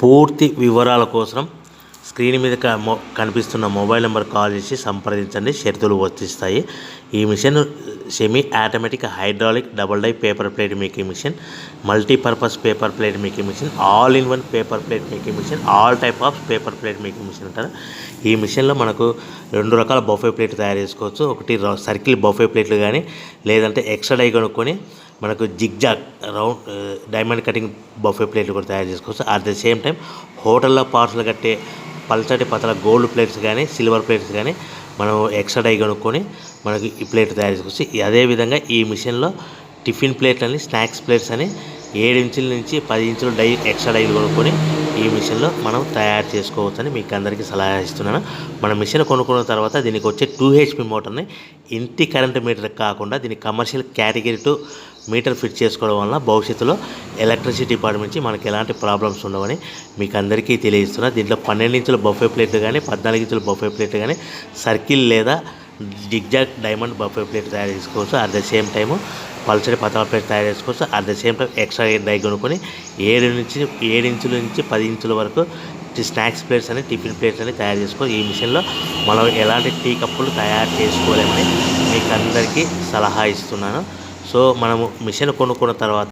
పూర్తి వివరాల కోసం స్క్రీన్ మీద కనిపిస్తున్న మొబైల్ నెంబర్ కాల్ చేసి సంప్రదించండి. షరతులు వర్తిస్తాయి. ఈ machine semi automatic hydraulic double die paper plate making machine, multipurpose paper plate making machine, all in one paper plate making machine, all type of paper plate making machine అంటారు. ఈ మిషన్లో మనకు 2 రకాల బఫే ప్లేట్ తయారు చేసుకోవచ్చు. ఒకటి circle buffet ప్లేట్లు కానీ, లేదంటే ఎక్స్ట్రా డై కొనుక్కొని మనకు zigzag round diamond cutting buffet ప్లేట్లు కూడా తయారు చేసుకోవచ్చు. అట్ ద సేమ్ టైం హోటల్లో పార్సల్ కట్టే పల్చటి పతల గోల్డ్ ప్లేట్స్ కానీ, సిల్వర్ ప్లేట్స్ కానీ మనం ఎక్స్ట్రా డై కొనుక్కొని మనకి ఈ ప్లేట్ తయారు చేసుకోవచ్చు. అదేవిధంగా ఈ మిషన్లో టిఫిన్ ప్లేట్లు అని, స్నాక్స్ ప్లేట్స్ అని 7 ఇంచుల నుంచి 10 ఇంచుల డై ఎక్స్ట్రా డైలు కొనుక్కొని ఈ మిషన్లో మనం తయారు చేసుకోవచ్చని మీకు అందరికీ సలహా ఇస్తున్నాను. మన మిషన్ కొనుక్కున్న తర్వాత దీనికి వచ్చే 2 HP మోటార్ని ఇంటి కరెంట్ మీటర్ కాకుండా దీనికి కమర్షియల్ కేటగిరీ 2 మీటర్ ఫిట్ చేసుకోవడం వల్ల భవిష్యత్తులో ఎలక్ట్రిసిటీ డిపార్ట్మెంట్ నుంచి మనకి ఎలాంటి ప్రాబ్లమ్స్ ఉండవని మీకు అందరికీ తెలియజేస్తున్నా. దీంట్లో 12 ఇంచుల బఫే ప్లేట్లు కానీ, 14 ఇంచుల బఫే ప్లేట్లు కానీ, సర్కిల్ లేదా జిగ్జాగ్ డైమండ్ బఫే ప్లేట్ తయారు చేసుకోవచ్చు. అట్ ద సేమ్ టైము పల్చడి పతల ప్లేట్ తయారు చేసుకోవచ్చు. At the same time extra die కొనుక్కొని 7 ఇంచుల నుంచి 10 ఇంచుల వరకు స్నాక్స్ ప్లేట్స్ అని, టిఫిన్ ప్లేట్స్ అని తయారు చేసుకోవచ్చు. ఈ మిషన్లో మనం ఎలాంటి టీ కప్పులు తయారు చేసుకోలేమని మీకు అందరికీ సలహా ఇస్తున్నాను. సో మనము మిషన్ కొనుక్కున్న తర్వాత